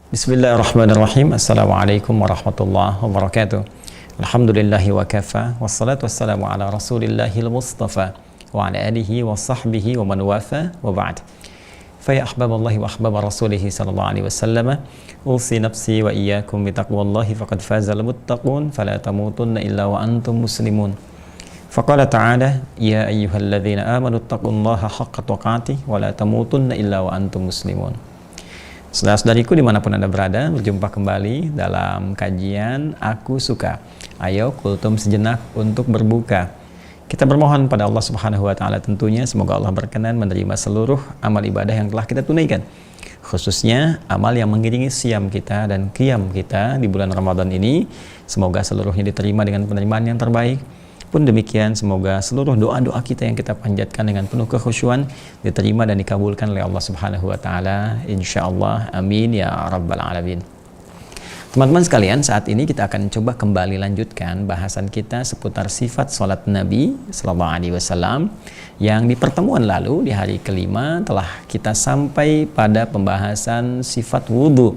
Bismillahirrahmanirrahim. Assalamualaikum warahmatullahi wabarakatuh. Alhamdulillahi wa kafa, wassalatu wassalamu ala rasulillahil mustafa wa ala alihi wa sahbihi wa man wafa wa ba'd. Fa ya ahbaballahi wa ahbaba rasulihi sallallahu alaihi wasallam, usi nafsi wa iyyakum bi taqwallahi faqad fazal muttaqun fala tamutunna illa wa antum muslimun. Faqala ta'ala ya ayyuhalladzina amanu taqullaha haqqa tuqatih wa la tamutunna illa wa antum muslimun. Saudara-saudariku dimanapun Anda berada, berjumpa kembali dalam kajian Aku Suka. Ayo kultum sejenak untuk berbuka. Kita bermohon pada Allah Subhanahu wa Ta'ala tentunya, semoga Allah berkenan menerima seluruh amal ibadah yang telah kita tunaikan, khususnya amal yang mengiringi siam kita dan qiyam kita di bulan Ramadan ini. Semoga seluruhnya diterima dengan penerimaan yang terbaik. Pun demikian, semoga seluruh doa-doa kita yang kita panjatkan dengan penuh kekhusyuan diterima dan dikabulkan oleh Allah Subhanahu wa Ta'ala, insyaallah, amin ya rabbal alamin. Teman-teman sekalian, saat ini kita akan coba kembali lanjutkan bahasan kita seputar sifat salat Nabi sallallahu alaihi wasallam, yang di pertemuan lalu di hari kelima telah kita sampai pada pembahasan sifat wudu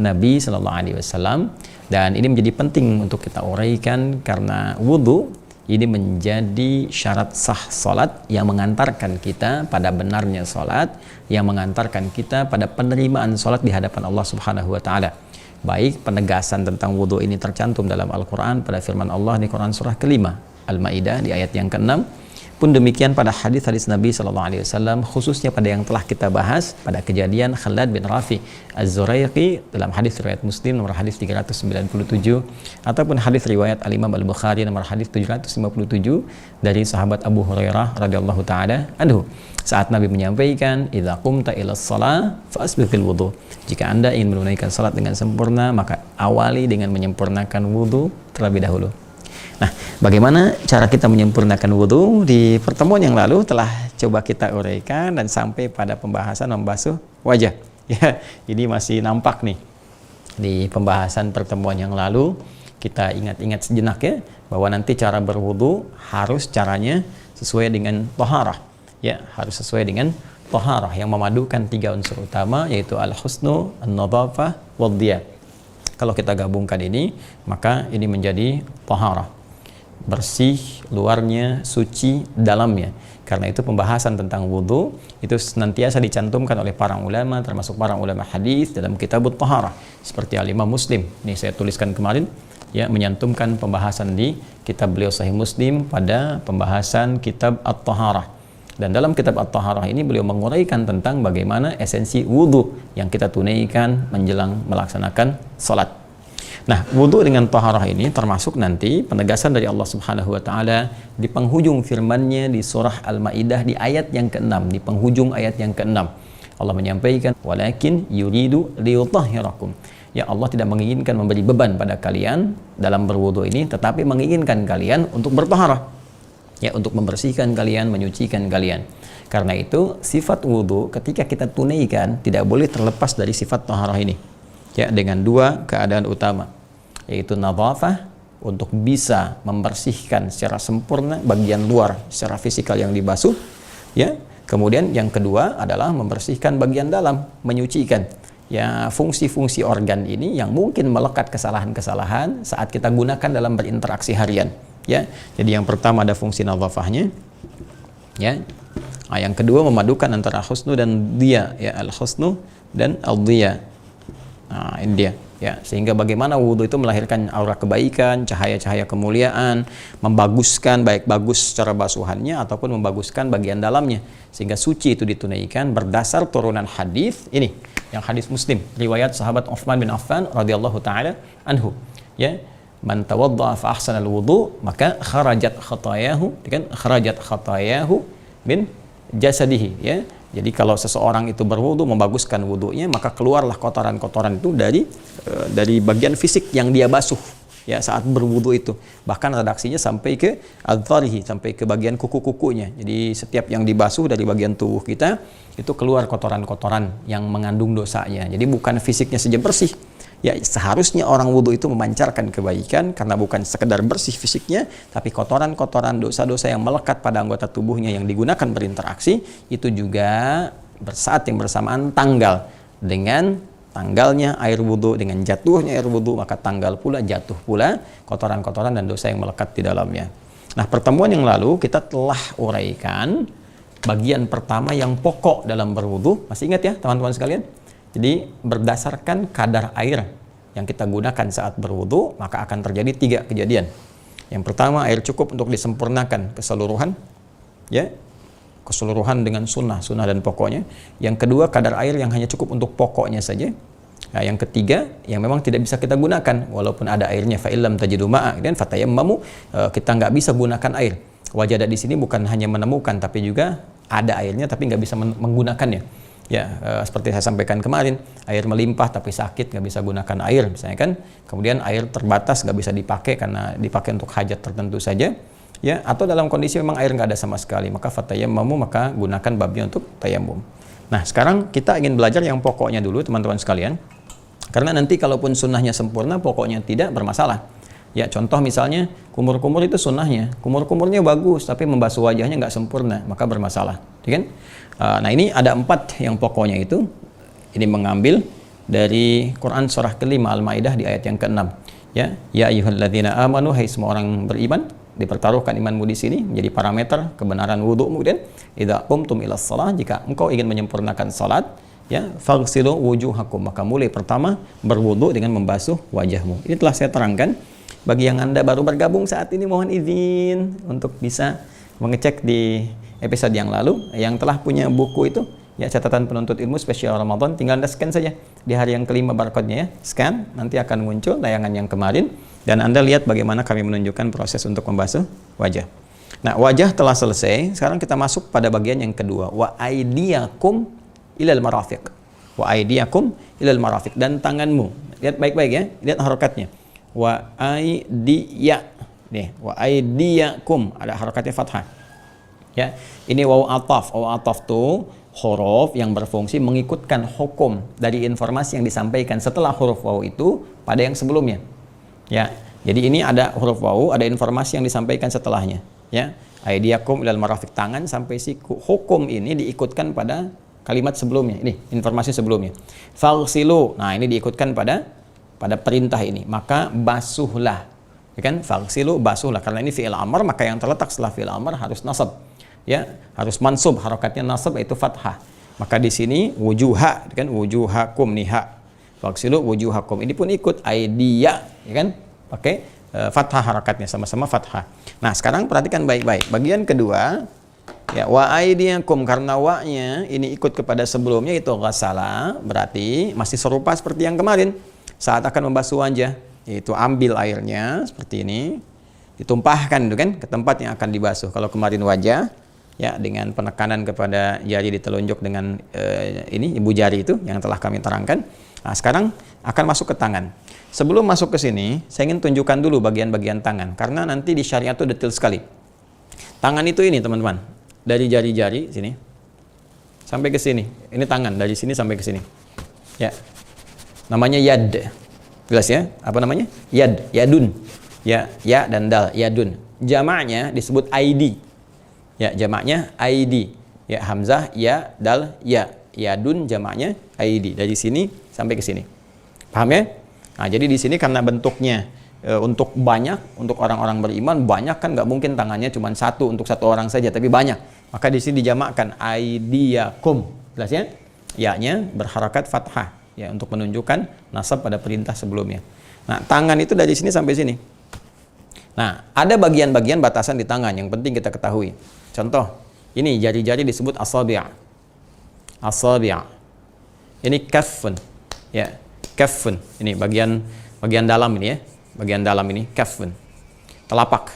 Nabi sallallahu alaihi wasallam, dan ini menjadi penting untuk kita uraikan karena wudu ini menjadi syarat sah salat yang mengantarkan kita pada benarnya salat, yang mengantarkan kita pada penerimaan salat di hadapan Allah Subhanahu wa Ta'ala. Baik penegasan tentang wudu ini tercantum dalam Al-Quran pada firman Allah di Quran surah kelima Al-Ma'idah di ayat yang ke-6, pun demikian pada hadis-hadis Nabi sallallahu alaihi wasallam, khususnya pada yang telah kita bahas pada kejadian Khalad bin Rafi Az-Zuraiqi dalam hadis riwayat Muslim nomor hadis 397, ataupun hadis riwayat Al-Imam Al-Bukhari nomor hadis 757 dari sahabat Abu Hurairah radhiyallahu taala anhu, saat Nabi menyampaikan, idza qumta ila shalah fasbiqil wudu. Jika Anda ingin menunaikan salat dengan sempurna, maka awali dengan menyempurnakan wudu terlebih dahulu. Nah, bagaimana cara kita menyempurnakan wudu? Di pertemuan yang lalu telah coba kita uraikan dan sampai pada pembahasan membasuh wajah. Ya, ini masih nampak nih di pembahasan pertemuan yang lalu. Kita ingat-ingat sejenak ya, bahwa nanti cara berwudu harus caranya sesuai dengan taharah. Ya, harus sesuai dengan taharah yang memadukan tiga unsur utama, yaitu al-husnu, an-nadhafah, wad-diyah. Kalau kita gabungkan ini, maka ini menjadi taharah. Bersih luarnya, suci dalamnya. Karena itu pembahasan tentang wudu itu senantiasa dicantumkan oleh para ulama, termasuk para ulama hadis dalam kitab At-Taharah, seperti Al-Imam Muslim. Ini saya tuliskan kemarin ya, menyantumkan pembahasan di kitab beliau Sahih Muslim pada pembahasan kitab At-Taharah. Dan dalam kitab At-Taharah ini beliau menguraikan tentang bagaimana esensi wudu yang kita tunaikan menjelang melaksanakan salat. Nah, wudu dengan taharah ini termasuk nanti penegasan dari Allah Subhanahu wa Ta'ala di penghujung firman-Nya di surah Al-Maidah di ayat yang ke-6, di penghujung ayat yang ke-6. Allah menyampaikan, walakin yuridu liyutahhirakum. Ya, Allah tidak menginginkan memberi beban pada kalian dalam berwudu ini, tetapi menginginkan kalian untuk bertaharah. Ya, untuk membersihkan kalian, menyucikan kalian. Karena itu, sifat wudu ketika kita tunaikan tidak boleh terlepas dari sifat taharah ini. Ya, dengan dua keadaan utama, yaitu nadhafah, untuk bisa membersihkan secara sempurna bagian luar secara fisikal yang dibasuh, ya. Kemudian yang kedua adalah membersihkan bagian dalam, menyucikan ya fungsi-fungsi organ ini yang mungkin melekat kesalahan-kesalahan saat kita gunakan dalam berinteraksi harian, ya. Jadi yang pertama ada fungsi nadhafahnya, ya. Nah, yang kedua memadukan antara husnu dan diya, ya, al-husnu dan al-diya. Nah, ini dia ya, sehingga bagaimana wudu itu melahirkan aura kebaikan, cahaya-cahaya kemuliaan, membaguskan, baik bagus secara basuhannya ataupun membaguskan bagian dalamnya, sehingga suci itu ditunaikan berdasar turunan hadis ini, yang hadis Muslim riwayat sahabat Utsman bin Affan radhiyallahu taala anhu, ya, man tawaddaa fa ahsanal wudu maka kharajat khatayahu, kan, kharajat khatayahu min jasadihi, ya. Jadi kalau seseorang itu berwudu, membaguskan wudunya, maka keluarlah kotoran-kotoran itu dari bagian fisik yang dia basuh, ya saat berwudu itu. Bahkan redaksinya sampai ke adharihi, sampai ke bagian kuku-kukunya. Jadi setiap yang dibasuh dari bagian tubuh kita itu keluar kotoran-kotoran yang mengandung dosanya. Jadi bukan fisiknya saja bersih. Ya seharusnya orang wudu itu memancarkan kebaikan karena bukan sekedar bersih fisiknya, tapi kotoran-kotoran dosa-dosa yang melekat pada anggota tubuhnya yang digunakan berinteraksi itu juga saat yang bersamaan tanggal dengan tanggalnya air wudu, dengan jatuhnya air wudu maka tanggal pula jatuh pula kotoran-kotoran dan dosa yang melekat di dalamnya. Nah, pertemuan yang lalu kita telah uraikan bagian pertama yang pokok dalam berwudu. Masih ingat ya teman-teman sekalian? Jadi berdasarkan kadar air yang kita gunakan saat berwudu maka akan terjadi 3 kejadian. Yang pertama, air cukup untuk disempurnakan keseluruhan, ya, keseluruhan dengan sunnah dan pokoknya. Yang kedua, kadar air yang hanya cukup untuk pokoknya saja. Nah, yang ketiga, yang memang tidak bisa kita gunakan walaupun ada airnya, fa illam tajidu ma'a, dan fatayammamu, kita nggak bisa gunakan air. Wajada di sini bukan hanya menemukan tapi juga ada airnya tapi nggak bisa menggunakannya. Ya, seperti saya sampaikan kemarin, air melimpah tapi sakit nggak bisa gunakan air misalnya kan. Kemudian air terbatas nggak bisa dipakai karena dipakai untuk hajat tertentu saja. Ya, atau dalam kondisi memang air nggak ada sama sekali, maka fatayammamu, maka gunakan babnya untuk tayammum. Nah, sekarang kita ingin belajar yang pokoknya dulu teman-teman sekalian. Karena nanti kalaupun sunnahnya sempurna, pokoknya tidak bermasalah. Ya, contoh misalnya kumur-kumur itu sunnahnya, kumur-kumurnya bagus tapi membasuh wajahnya nggak sempurna, maka bermasalah, ya kan? Nah, ini ada 4 yang pokoknya itu. Ini mengambil dari Quran surah ke-5 Al-Maidah di ayat yang ke-6. Ya, ya ayyuhalladzina amanu, hai semua orang beriman, dipertaruhkan imanmu di sini menjadi parameter kebenaran wudu'mu. Kemudian idza qumtum ilas shalah, jika engkau ingin menyempurnakan salat, ya, faghsilu wujuhakum, maka mulai pertama berwudu dengan membasuh wajahmu. Ini telah saya terangkan. Bagi yang Anda baru bergabung saat ini, mohon izin untuk bisa mengecek di episode yang lalu. Yang telah punya buku itu, ya, catatan penuntut ilmu spesial Ramadan, tinggal Anda scan saja di hari yang ke-5 barcode-nya, ya, scan, nanti akan muncul tayangan yang kemarin dan Anda lihat bagaimana kami menunjukkan proses untuk membasuh wajah. Nah, wajah telah selesai. Sekarang kita masuk pada bagian yang kedua, wa aydiyakum ilal marafiq. Wa aydiyakum ilal marafiq, dan tanganmu. Lihat baik-baik ya, lihat harokatnya. Wa aydiya, nih, wa aydiyakum, ada harokatnya fathah. Ya, ini waw ataf. Waw ataf tuh huruf yang berfungsi mengikutkan hukum dari informasi yang disampaikan setelah huruf waw itu pada yang sebelumnya. Ya, jadi ini ada huruf waw, ada informasi yang disampaikan setelahnya. Ya, aydiyakum ilal marafiq, tangan sampai siku. Hukum ini diikutkan pada kalimat sebelumnya. Ini informasi sebelumnya. Faghsilu, nah ini diikutkan pada perintah ini, maka basuhlah, ya kan? Faghsilu, basuhlah, karena ini fi'il amr, maka yang terletak setelah fi'il amr harus nasab, ya, harus mansub, harokatnya nasab yaitu fathah. Maka di sini wujuha, kan, wujuhakum, niha, faghsilu wujuhakum, ini pun ikut aidiya, ya kan, pakai fathah, harokatnya sama-sama fathah. Nah, sekarang perhatikan baik-baik bagian kedua, ya, wa aidiyakum, karena wa-nya ini ikut kepada sebelumnya itu ghasala, berarti masih serupa seperti yang kemarin. Saat akan membasuh wajah, yaitu ambil airnya seperti ini, ditumpahkan itu kan ke tempat yang akan dibasuh. Kalau kemarin wajah, ya, dengan penekanan kepada jari di telunjuk dengan ini ibu jari itu yang telah kami terangkan. Nah, sekarang akan masuk ke tangan. Sebelum masuk ke sini, saya ingin tunjukkan dulu bagian-bagian tangan karena nanti di syariat itu detail sekali. Tangan itu ini teman-teman, dari jari-jari sini sampai ke sini. Ini tangan dari sini sampai ke sini. Ya. Namanya yad. Jelas ya? Apa namanya? Yad, yadun. Ya, ya dan dal, yadun. Jamaknya disebut ID. Ya, jamaknya ID. Ya, hamzah, ya, dal, ya. Yadun jamaknya ID. Dari sini sampai ke sini. Paham ya? Nah, jadi di sini karena bentuknya untuk banyak, untuk orang-orang beriman banyak kan, nggak mungkin tangannya cuma satu untuk satu orang saja, tapi banyak. Maka di sini dijamakkan aidiyakum. Jelas ya? Ya-nya berharakat fathah. Ya, untuk menunjukkan nasab pada perintah sebelumnya. Nah, tangan itu dari sini sampai sini. Nah, ada bagian-bagian batasan di tangan yang penting kita ketahui. Contoh, ini jari-jari disebut asabi'. Asabi'. Ini kaffun. Ya, kaffun. Ini bagian dalam ini ya. Bagian dalam ini kaffun. Telapak.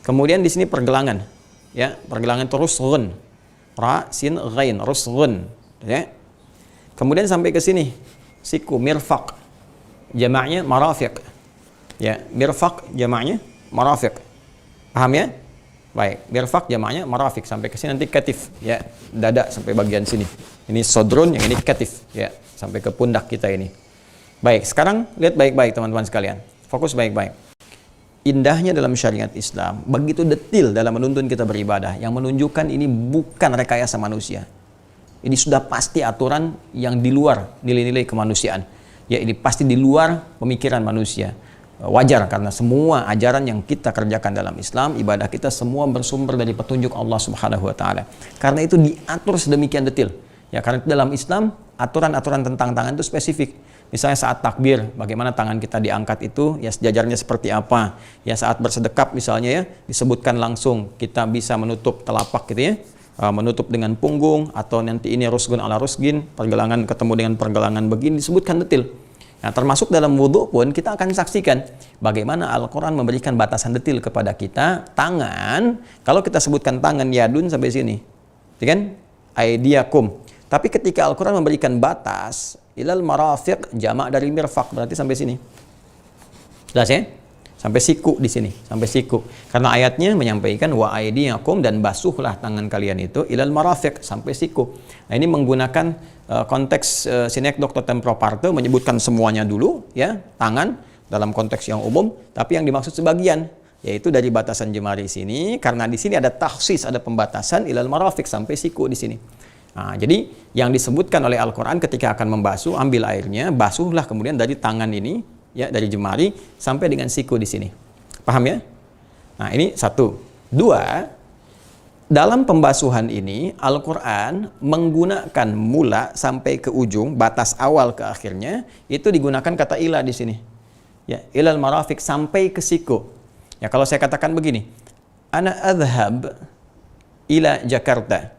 Kemudian di sini pergelangan. Ya, pergelangan itu rusghun. Ra, sin, ghain, rusghun. Ya. Kemudian sampai ke sini, siku, mirfaq, jamaknya marafiq. Ya, mirfaq jamaknya marafiq. Paham ya? Baik, mirfaq jamaknya marafiq, sampai ke sini nanti katif, ya, dada sampai bagian sini. Ini sodrun, yang ini katif, ya, sampai ke pundak kita ini. Baik, sekarang lihat baik-baik teman-teman sekalian. Fokus baik-baik. Indahnya dalam syariat Islam, begitu detil dalam menuntun kita beribadah, yang menunjukkan ini bukan rekayasa manusia. Ini sudah pasti aturan yang di luar nilai-nilai kemanusiaan. Ya, ini pasti di luar pemikiran manusia. Wajar karena semua ajaran yang kita kerjakan dalam Islam, ibadah kita semua bersumber dari petunjuk Allah Subhanahu wa taala. Karena itu diatur sedemikian detil. Ya, karena dalam Islam aturan-aturan tentang tangan itu spesifik. Misalnya saat takbir, bagaimana tangan kita diangkat itu, ya sejajarnya seperti apa. Ya saat bersedekap misalnya ya, disebutkan langsung kita bisa menutup telapak gitu ya, menutup dengan punggung, atau nanti ini rusgun ala rusgin, pergelangan ketemu dengan pergelangan begini, disebutkan detil. Nah, termasuk dalam wudhu pun kita akan saksikan bagaimana Al-Quran memberikan batasan detil kepada kita. Tangan, kalau kita sebutkan tangan yadun sampai sini, ya kan? Aidiakum. Tapi ketika Al-Quran memberikan batas, ilal marafiq, jamak dari mirfaq, berarti sampai sini. Jelas ya? Sampai siku di sini, sampai siku. Karena ayatnya menyampaikan wa aidiakum, dan basuhlah tangan kalian itu ilal marafiq, sampai siku. Nah, ini menggunakan konteks sinekdok temporo parte, menyebutkan semuanya dulu ya, tangan dalam konteks yang umum, tapi yang dimaksud sebagian, yaitu dari batasan jemari sini, karena di sini ada takhsis, ada pembatasan ilal marafiq, sampai siku di sini. Nah, jadi yang disebutkan oleh Al-Quran ketika akan membasuh, ambil airnya, basuhlah kemudian dari tangan ini, ya, dari jemari sampai dengan siku di sini. Paham ya? Nah, ini satu. Dua, dalam pembasuhan ini Al-Quran menggunakan mula sampai ke ujung, batas awal ke akhirnya, itu digunakan kata ila di sini. Ya, ilal marafiq, sampai ke siku. Ya, kalau saya katakan begini, ana adhab ila Jakarta.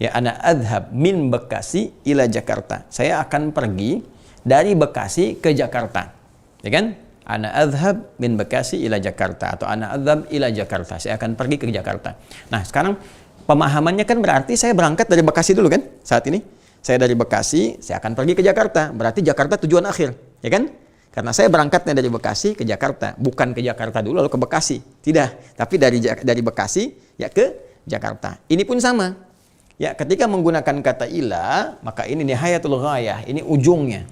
Ya, ana adhab min Bekasi ila Jakarta. Saya akan pergi dari Bekasi ke Jakarta. Ya kan? Ana adhab min Bekasi ila Jakarta, atau ana adhab ila Jakarta. Saya akan pergi ke Jakarta. Nah, sekarang pemahamannya kan berarti saya berangkat dari Bekasi dulu kan? Saat ini saya dari Bekasi, saya akan pergi ke Jakarta. Berarti Jakarta tujuan akhir, ya kan? Karena saya berangkatnya dari Bekasi ke Jakarta, bukan ke Jakarta dulu lalu ke Bekasi. Tidak, tapi dari Bekasi ya ke Jakarta. Ini pun sama. Ya, ketika menggunakan kata ila, maka ini nihayatul ghayah, ini ujungnya.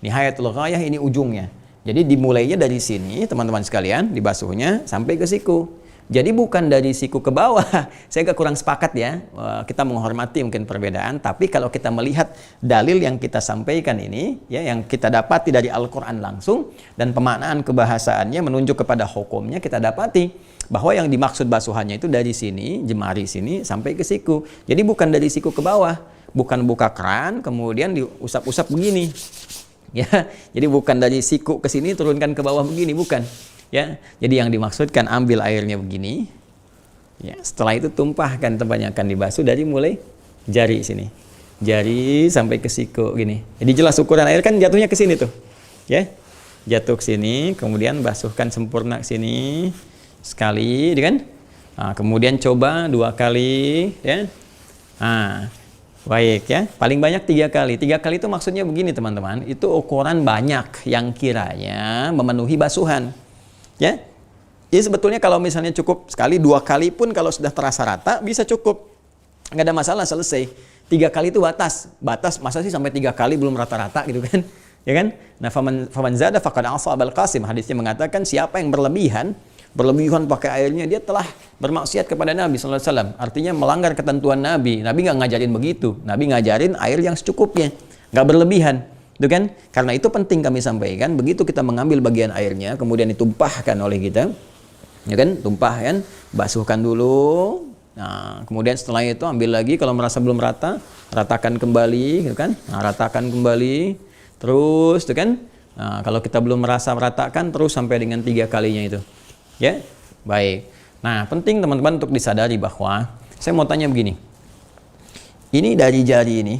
Nihayatul ghayah, ini ujungnya. Jadi dimulainya dari sini, teman-teman sekalian, dibasuhnya sampai ke siku. Jadi bukan dari siku ke bawah. Saya agak kurang sepakat ya. Kita menghormati mungkin perbedaan, tapi kalau kita melihat dalil yang kita sampaikan ini, ya, yang kita dapati dari Al-Quran langsung, dan pemaknaan kebahasaannya menunjuk kepada hukumnya, kita dapati bahwa yang dimaksud basuhannya itu dari sini, jemari sini, sampai ke siku. Jadi bukan dari siku ke bawah. Bukan buka keran, kemudian diusap-usap begini. Ya, jadi bukan dari siku ke sini, turunkan ke bawah begini, bukan. Ya, jadi yang dimaksudkan ambil airnya begini. Ya, setelah itu tumpahkan, kebanyakan dibasuh dari mulai jari sini. Jari sampai ke siku gini. Jadi jelas ukuran air kan jatuhnya ke sini tuh. Ya. Jatuh ke sini, kemudian basuhkan sempurna ke sini. Sekali, kan? Nah, kemudian coba 2 kali, ya. Nah, baik ya. Paling banyak 3 kali. 3 kali itu maksudnya begini teman-teman. Itu ukuran banyak yang kiranya memenuhi basuhan, ya. Jadi sebetulnya kalau misalnya cukup sekali, 2 kali pun kalau sudah terasa rata bisa cukup, nggak ada masalah, selesai. 3 kali itu batas. Batas masa sih sampai 3 kali belum rata-rata gitu kan? Ya kan? Nah, faman zada faqad asa Abul Qasim. Hadisnya mengatakan siapa yang berlebihan pakai airnya, dia telah bermaksiat kepada Nabi sallallahu alaihi wasallam. Artinya melanggar ketentuan Nabi. Nabi nggak ngajarin begitu. Nabi ngajarin air yang secukupnya, nggak berlebihan. Itu kan? Karena itu penting kami sampaikan, begitu kita mengambil bagian airnya, kemudian ditumpahkan oleh kita, ya kan? Tumpahkan, basuhkan dulu. Nah, kemudian setelah itu ambil lagi, kalau merasa belum rata, ratakan kembali, gitu kan? Nah, ratakan kembali, terus, itu kan? Nah, kalau kita belum merasa meratakan, terus sampai dengan 3 kalinya itu. Ya, baik. Nah, penting teman-teman untuk disadari bahwa saya mau tanya begini. Ini dari jari ini,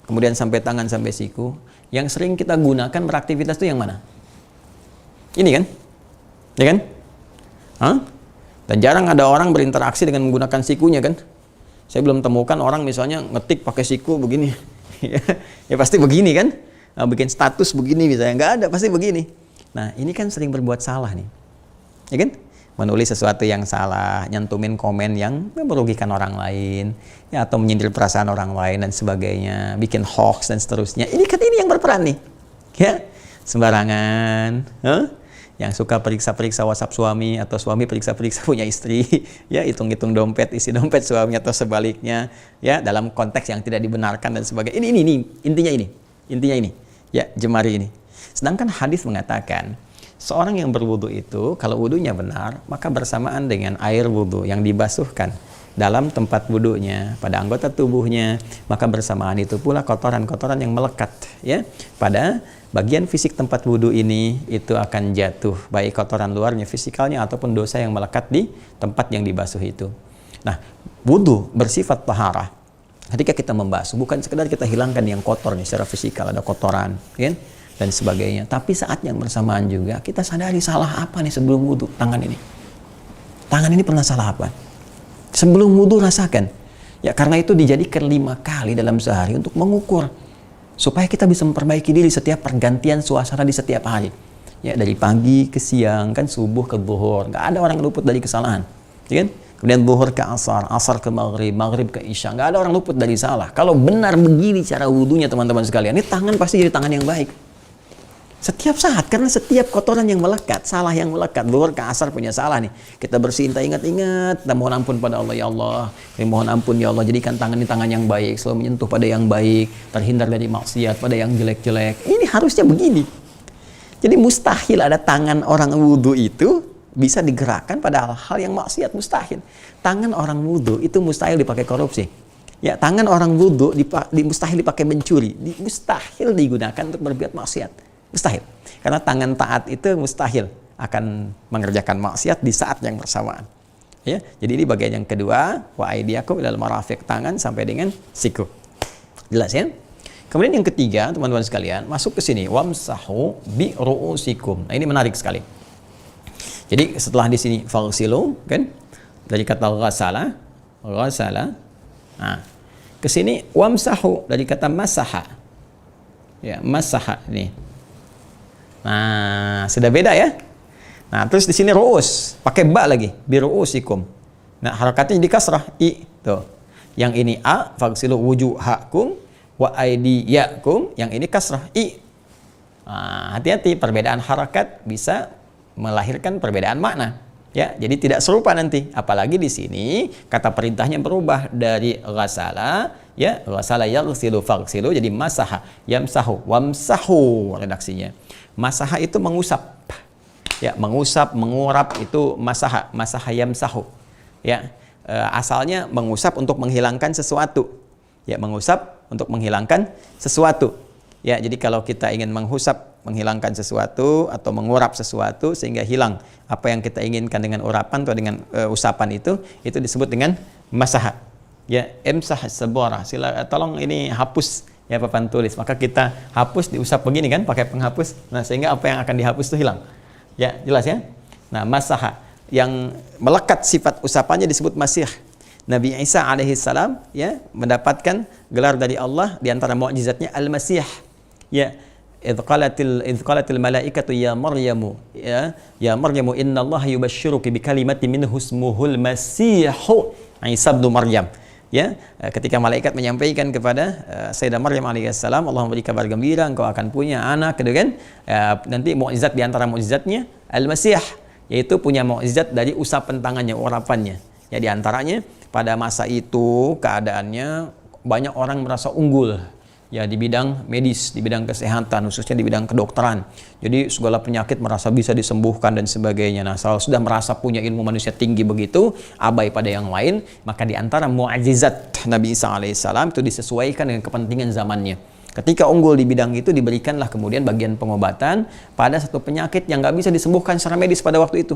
kemudian sampai tangan sampai siku, yang sering kita gunakan beraktivitas itu yang mana? Ini kan? Ya kan? Hah? Dan jarang ada orang berinteraksi dengan menggunakan sikunya kan? Saya belum temukan orang misalnya ngetik pakai siku begini. Ya pasti begini kan? Nah, bikin status begini misalnya, nggak ada, pasti begini. Nah, ini kan sering berbuat salah nih. Ya kan? Menulis sesuatu yang salah, nyantumin komen yang merugikan orang lain, ya, atau menyindir perasaan orang lain dan sebagainya, bikin hoax dan seterusnya. Ini kan ini yang berperan nih. Ya, sembarangan, yang suka periksa-periksa WhatsApp suami atau suami periksa-periksa punya istri, ya, hitung-hitung dompet, isi dompet suami atau sebaliknya, ya, dalam konteks yang tidak dibenarkan dan sebagainya. Ini intinya ini, ya, jemari ini. Sedangkan hadis mengatakan seorang yang berwudu itu kalau wudunya benar, maka bersamaan dengan air wudu yang dibasuhkan dalam tempat wudunya pada anggota tubuhnya, maka bersamaan itu pula kotoran-kotoran yang melekat, ya, pada bagian fisik tempat wudu ini itu akan jatuh, baik kotoran luarnya fisikalnya ataupun dosa yang melekat di tempat yang dibasuh itu. Nah, wudu bersifat taharah. Ketika kita membasuh, bukan sekedar kita hilangkan yang kotor nih secara fisikal, ada kotoran, kan, dan sebagainya. Tapi saat yang bersamaan juga kita sadari salah apa nih sebelum wudu tangan ini. Tangan ini pernah salah apa? Sebelum wudu rasakan. Ya, karena itu dijadikan 5 kali dalam sehari untuk mengukur, supaya kita bisa memperbaiki diri setiap pergantian suasana di setiap hari. Ya, dari pagi ke siang, kan, subuh ke zuhur. Nggak ada orang luput dari kesalahan. Ya kan? Kemudian zuhur ke asar, asar ke maghrib, maghrib ke isya. Nggak ada orang luput dari salah. Kalau benar begini cara wudunya teman-teman sekalian, ini tangan pasti jadi tangan yang baik. Setiap saat, karena setiap kotoran yang melekat, salah yang melekat, zuhur ke asar punya salah nih. Kita bersihin, kita ingat-ingat, kita mohon ampun pada Allah, ya Allah. Mohon ampun ya Allah, jadikan tangan ini tangan yang baik, selalu menyentuh pada yang baik, terhindar dari maksiat pada yang jelek-jelek. Ini harusnya begini. Jadi mustahil ada tangan orang wudu itu bisa digerakkan pada hal-hal yang maksiat, mustahil. Tangan orang wudu itu mustahil dipakai korupsi. Ya, tangan orang wudu mustahil dipakai mencuri, mustahil digunakan untuk berbuat maksiat. Mustahil. Karena tangan taat itu mustahil akan mengerjakan maksiat di saat yang bersamaan. Ya, jadi ini bagian yang kedua, wa aidiakum ilal marafiq, tangan sampai dengan siku. Jelas ya? Kemudian yang ketiga, teman-teman sekalian, masuk ke sini, wamsahu bi ru'usikum. Nah, ini menarik sekali. Jadi setelah di sini faghsilu, kan? Dari kata ghasala. Nah, ke sini wamsahu dari kata masaha. Ya, masaha nih. Nah, sudah beda ya. Nah, terus di sini ru'us, pakai ba lagi, bi ru'usikum. Nah, harakatnya di kasrah, i, tuh. Yang ini a, faghsilu wujuhakum wa aydiyakum, yang ini kasrah, i. Nah, hati-hati, perbedaan harakat bisa melahirkan perbedaan makna. Ya, jadi tidak serupa nanti. Apalagi di sini kata perintahnya berubah dari ghasala, ya, ghasala yaghsilu faghsilu jadi masaha, yamsahu, wamsahu redaksinya. Masaha itu mengusap. Ya, mengusap, mengurap itu masaha, masaha yamsahu. Ya, asalnya mengusap untuk menghilangkan sesuatu. Ya, mengusap untuk menghilangkan sesuatu. Ya, jadi kalau kita ingin menghusap, menghilangkan sesuatu atau mengurap sesuatu sehingga hilang apa yang kita inginkan dengan urapan atau dengan usapan itu disebut dengan masaha. Ya, emsah sebora. Tolong ini hapus ya papan tulis. Maka kita hapus, diusap begini kan pakai penghapus. Nah, sehingga apa yang akan dihapus itu hilang. Ya, jelas ya? Nah, masaha yang melekat sifat usapannya disebut masih. Nabi Isa alaihissalam ya mendapatkan gelar dari Allah di antara mukjizatnya al-masih. Ya, idz qalatil malaikatu ya Maryamu innallaha yubashshiruki bi kalimatin minhu ismuhul masihu Isa bin Maryam. Ya, ketika malaikat menyampaikan kepada Sayyidah Maryam alaihissalam, Allah memberi kabar gembira, engkau akan punya anak, gitu kan? Nanti mukjizat di antara mukjizatnya al-masih, yaitu punya mukjizat dari usapan tangannya, urapannya. Ya, di antaranya pada masa itu keadaannya banyak orang merasa unggul ya di bidang medis, di bidang kesehatan, khususnya di bidang kedokteran. Jadi segala penyakit merasa bisa disembuhkan dan sebagainya. Nah, kalau sudah merasa punya ilmu manusia tinggi begitu, abai pada yang lain, maka di antara mukjizat Nabi Isa alaihissalam itu disesuaikan dengan kepentingan zamannya. Ketika unggul di bidang itu, diberikanlah kemudian bagian pengobatan pada satu penyakit yang nggak bisa disembuhkan secara medis pada waktu itu.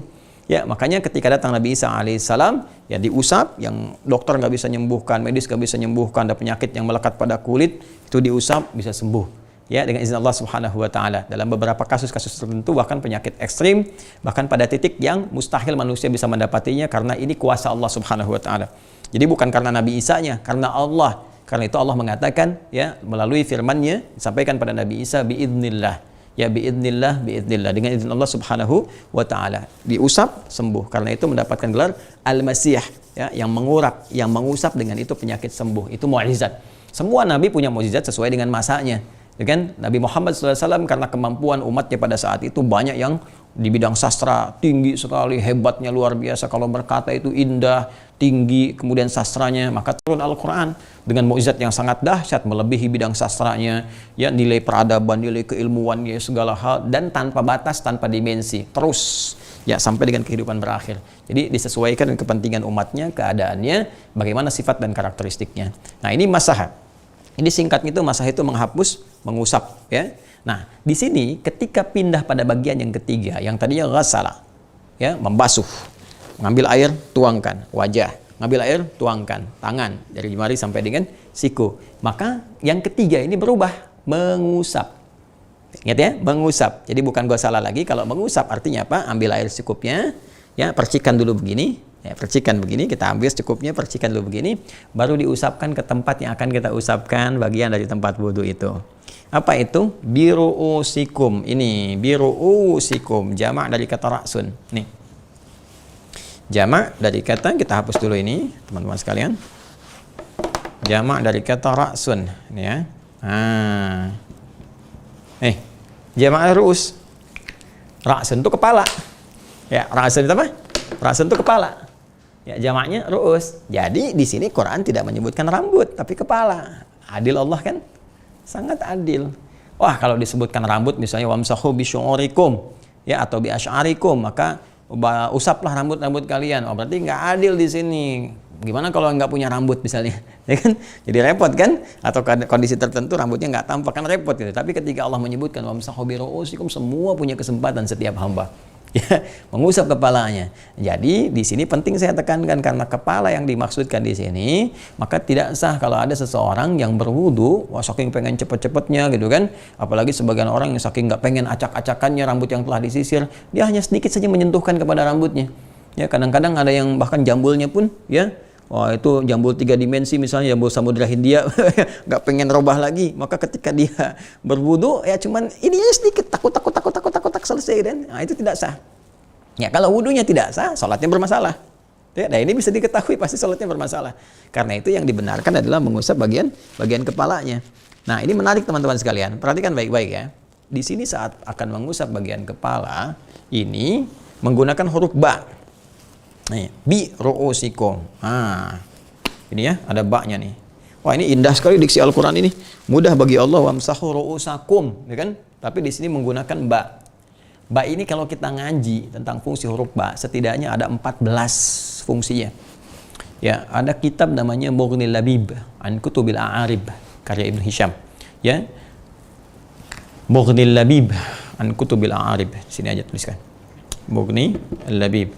Ya, makanya ketika datang Nabi Isa alaihissalam, ya diusap, yang dokter nggak bisa menyembuhkan, medis nggak bisa menyembuhkan, ada penyakit yang melekat pada kulit, itu diusap bisa sembuh. Ya, dengan izin Allah Subhanahu wa taala. Dalam beberapa kasus-kasus tertentu, bahkan penyakit ekstrim, bahkan pada titik yang mustahil manusia bisa mendapatinya, karena ini kuasa Allah Subhanahu wa taala. Jadi bukan karena Nabi Isa-nya, karena Allah. Karena itu Allah mengatakan ya melalui firman-Nya disampaikan pada Nabi Isa biidznillah. Ya biidznillah, biidznillah, dengan izin Allah Subhanahu wa taala. Diusap sembuh. Karena itu mendapatkan gelar Al-Masih, ya, yang mengurap, yang mengusap, dengan itu penyakit sembuh. Itu mukjizat. Semua nabi punya mukjizat sesuai dengan masanya. Ya kan? Nabi Muhammad SAW karena kemampuan umatnya pada saat itu banyak yang di bidang sastra tinggi sekali, hebatnya luar biasa. Kalau berkata itu indah, tinggi, kemudian sastranya, maka turun Al-Quran dengan mukjizat yang sangat dahsyat, melebihi bidang sastranya, ya, nilai peradaban, nilai keilmuannya, segala hal, dan tanpa batas, tanpa dimensi, terus ya sampai dengan kehidupan berakhir. Jadi disesuaikan dengan kepentingan umatnya, keadaannya, bagaimana sifat dan karakteristiknya. Nah, ini masah. Ini singkatnya itu masah itu menghapus, mengusap, ya. Nah, di sini ketika pindah pada bagian yang ketiga, yang tadinya ghasala, ya, membasuh, mengambil air, tuangkan wajah, ngambil air, tuangkan tangan dari jemari sampai dengan siku. Maka yang ketiga ini berubah, mengusap. Ingat ya, mengusap. Jadi bukan ghasala lagi. Kalau mengusap artinya apa? Ambil air secukupnya, ya, percikan dulu begini. Ya, percikan begini, kita ambil secukupnya, percikan dulu begini, baru diusapkan ke tempat yang akan kita usapkan, bagian dari tempat wudhu itu. Apa itu? Biru'usikum. Ini biru'usikum, jamak dari kata ra'sun. Nih, jamak dari kata, kita hapus dulu ini teman-teman sekalian, jamak dari kata ra'sun. Ini ya. Jamak ru'us. Ra'sun itu kepala. Ya, ra'sun itu apa? Ra'sun itu kepala. Ya, jamaknya ru'us. Jadi di sini Quran tidak menyebutkan rambut, tapi kepala. Adil Allah kan? Sangat adil. Wah, kalau disebutkan rambut misalnya wamsahu bisyu'urikum, ya, atau bi asy'arikum, maka usaplah rambut-rambut kalian. Oh, berarti nggak adil di sini. Gimana kalau nggak punya rambut misalnya? Ya kan? Jadi repot kan? Atau kondisi tertentu rambutnya nggak tampak, kan repot gitu. Tapi ketika Allah menyebutkan wamsahu bi ru'usikum, semua punya kesempatan, setiap hamba. Ya, mengusap kepalanya. Jadi di sini penting saya tekankan, karena kepala yang dimaksudkan di sini, maka tidak sah kalau ada seseorang yang berwudu, wah, saking pengen cepet-cepetnya gitu kan, apalagi sebagian orang yang saking nggak pengen acak-acakannya rambut yang telah disisir, dia hanya sedikit saja menyentuhkan kepada rambutnya. Ya, kadang-kadang ada yang bahkan jambulnya pun, ya, wah, itu jambul 3 dimensi misalnya, jambul Samudra Hindia, nggak pengen robah lagi, maka ketika dia berwudu, ya cuman ini sedikit, takut selesai, dan nah, itu tidak sah. Ya, kalau wudunya tidak sah, sholatnya bermasalah. Ya, nah ini bisa diketahui pasti sholatnya bermasalah. Karena itu yang dibenarkan adalah mengusap bagian kepalanya. Nah, ini menarik teman-teman sekalian, perhatikan baik-baik ya. Di sini saat akan mengusap bagian kepala, ini menggunakan huruf ba. Nih, bi ru'usikum. Ini ya, ada ba-nya nih. Wah, ini indah sekali diksi Al-Quran ini. Mudah bagi Allah, wamsahu ru'usakum, ya kan? Tapi di sini menggunakan ba. Ba ini kalau kita ngaji tentang fungsi huruf ba, setidaknya ada 14 fungsinya. Ya, ada kitab namanya Mughnil Labib an Kutubil A'arib, karya Ibn Hisham. Ya, Mughnil Labib an Kutubil A'arib. Sini aja tuliskan. Mughnil Labib.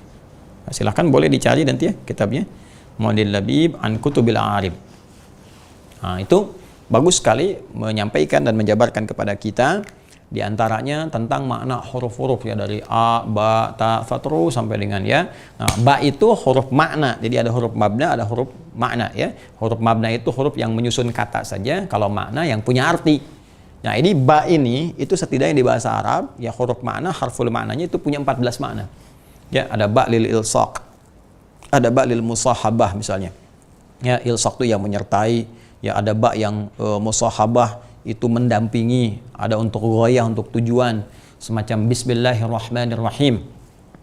Silahkan boleh dicari nanti ya kitabnya, Mughnil Labib an Kutubil A'arib. Nah, itu bagus sekali menyampaikan dan menjabarkan kepada kita di antaranya tentang makna huruf-huruf, ya, dari a, ba, ta, fa, terus sampai dengan ya. Nah, ba itu huruf makna. Jadi ada huruf mabna, ada huruf makna, ya. Huruf mabna itu huruf yang menyusun kata saja, kalau makna yang punya arti. Nah, ini ba ini itu setidaknya di bahasa Arab, ya, huruf makna, harful maknanya itu punya 14 makna. Ya, ada ba lil ilsaq, ada ba lil musahabah misalnya. Ya, ilsaq itu yang menyertai, ya, ada ba yang musahabah itu mendampingi, ada untuk ghayah, untuk tujuan, semacam bismillahirrahmanirrahim.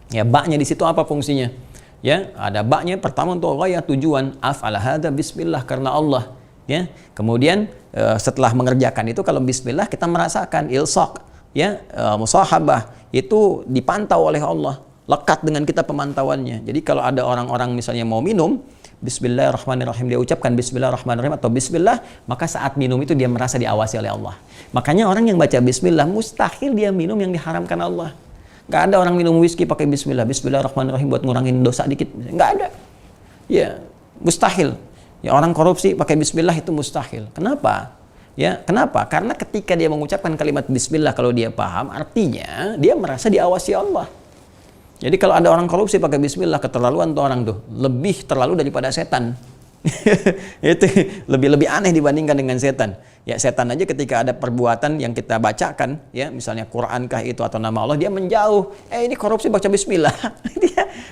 Ya, ba-nya di situ apa fungsinya? Ya, ada ba-nya pertama untuk ghayah, tujuan, af'ala hadza bismillah, karena Allah. Ya, kemudian setelah mengerjakan itu, kalau bismillah kita merasakan ilsaq, ya, musahabah itu dipantau oleh Allah, lekat dengan kita pemantauannya. Jadi kalau ada orang-orang misalnya mau minum, Bismillahirrahmanirrahim, dia ucapkan Bismillahirrahmanirrahim atau Bismillah, maka saat minum itu dia merasa diawasi oleh Allah. Makanya orang yang baca Bismillah, mustahil dia minum yang diharamkan Allah. Gak ada orang minum whisky pakai Bismillah, Bismillahirrahmanirrahim buat ngurangin dosa dikit, gak ada. Ya, mustahil. Ya, orang korupsi pakai Bismillah itu mustahil. Kenapa? Ya, kenapa? Karena ketika dia mengucapkan kalimat Bismillah, kalau dia paham, artinya dia merasa diawasi Allah. Jadi kalau ada orang korupsi pakai bismillah, keterlaluan tuh orang tuh, lebih terlalu daripada setan. Itu lebih aneh dibandingkan dengan setan. Ya, setan aja ketika ada perbuatan yang kita bacakan, ya misalnya Quran kah itu atau nama Allah, dia menjauh. Ini korupsi, baca bismillah.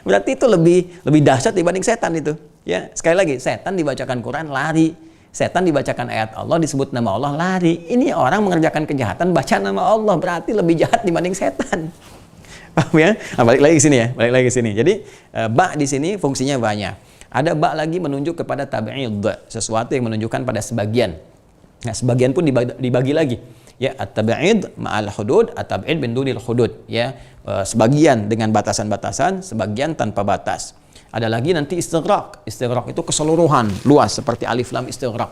Berarti itu lebih dahsyat dibanding setan itu. Ya, sekali lagi, setan dibacakan Quran lari. Setan dibacakan ayat Allah, disebut nama Allah, lari. Ini orang mengerjakan kejahatan baca nama Allah, berarti lebih jahat dibanding setan. Paham ya? Nah, balik lagi ke sini ya, balik lagi ke sini. Jadi ba di sini fungsinya banyak. Ada ba lagi menunjuk kepada tab'id, sesuatu yang menunjukkan pada sebagian. Nah, sebagian pun dibagi lagi. Ya, at-tab'id ma'al hudud, at-tab'id bin dunil hudud. Ya, sebagian dengan batasan-batasan, sebagian tanpa batas. Ada lagi nanti istighraq. Istighraq itu keseluruhan, luas seperti alif lam istighraq.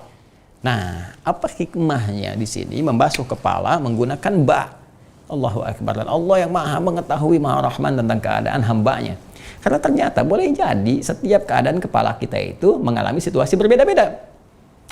Nah, apa hikmahnya di sini membasuh kepala menggunakan ba? Allahu akbar. Dan Allah yang Maha mengetahui, Maha Rahman tentang keadaan hambanya. Karena ternyata boleh jadi setiap keadaan kepala kita itu mengalami situasi berbeda-beda.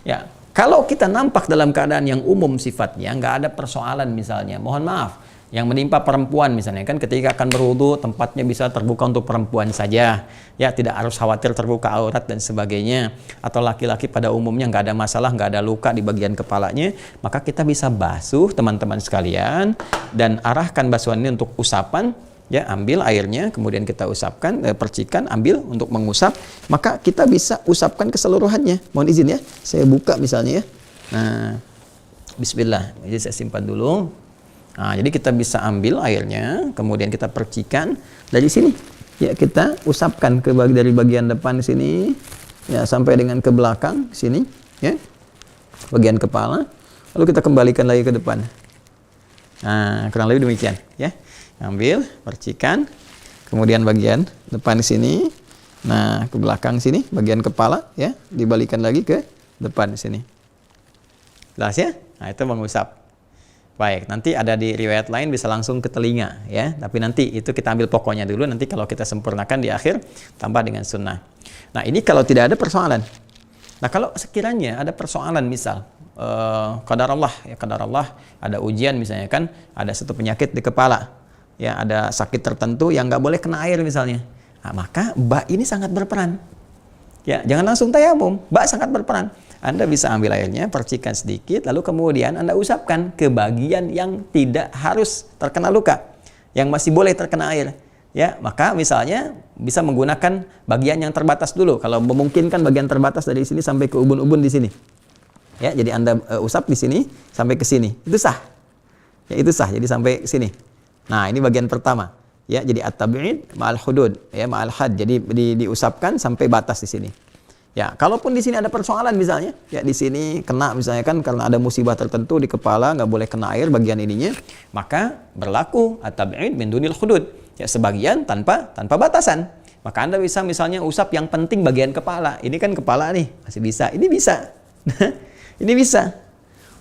Ya, kalau kita nampak dalam keadaan yang umum sifatnya, nggak ada persoalan misalnya, mohon maaf, yang menimpa perempuan misalnya kan ketika akan berwudu tempatnya bisa terbuka untuk perempuan saja, ya tidak harus khawatir terbuka aurat dan sebagainya. Atau laki-laki pada umumnya nggak ada masalah, nggak ada luka di bagian kepalanya, maka kita bisa basuh teman-teman sekalian dan arahkan basuhan ini untuk usapan. Ya, ambil airnya, kemudian kita usapkan, percikan, ambil untuk mengusap, maka kita bisa usapkan keseluruhannya. Mohon izin ya, saya buka misalnya ya. Nah, bismillah, jadi saya simpan dulu. Nah, jadi kita bisa ambil airnya, kemudian kita percikan dari sini. Ya, kita usapkan dari bagian depan sini, ya sampai dengan ke belakang sini, ya, bagian kepala. Lalu kita kembalikan lagi ke depan. Nah, kurang lebih demikian, ya. Ambil, percikan, kemudian bagian depan sini, nah ke belakang sini, bagian kepala, ya, dibalikan lagi ke depan sini. Jelas ya? Nah, itu mengusap. Baik, nanti ada di riwayat lain bisa langsung ke telinga, ya. Tapi nanti itu kita ambil pokoknya dulu, nanti kalau kita sempurnakan di akhir, tambah dengan sunnah. Nah, ini kalau tidak ada persoalan. Nah, kalau sekiranya ada persoalan misal, qadar Allah, ada ujian misalnya kan, ada satu penyakit di kepala. Ya, ada sakit tertentu yang nggak boleh kena air misalnya. Nah, maka ba ini sangat berperan. Ya, jangan langsung tayamum. Ba sangat berperan. Anda bisa ambil airnya, percikan sedikit, lalu kemudian Anda usapkan ke bagian yang tidak harus terkena luka, yang masih boleh terkena air. Ya, maka misalnya bisa menggunakan bagian yang terbatas dulu. Kalau memungkinkan bagian terbatas dari sini sampai ke ubun-ubun di sini. Ya, jadi Anda usap di sini sampai ke sini. Itu sah. Ya, itu sah. Jadi sampai sini. Nah, ini bagian pertama. Ya, jadi at-tab'id ma'al hudud, ya ma'al had. Jadi diusapkan sampai batas di sini. Ya, kalaupun di sini ada persoalan misalnya, ya di sini kena misalnya kan karena ada musibah tertentu di kepala, nggak boleh kena air bagian ininya, maka berlaku at-tab'id min dunil hudud. Ya, sebagian tanpa batasan. Maka Anda bisa misalnya usap yang penting bagian kepala. Ini kan kepala nih, masih bisa. Ini bisa. Ini bisa.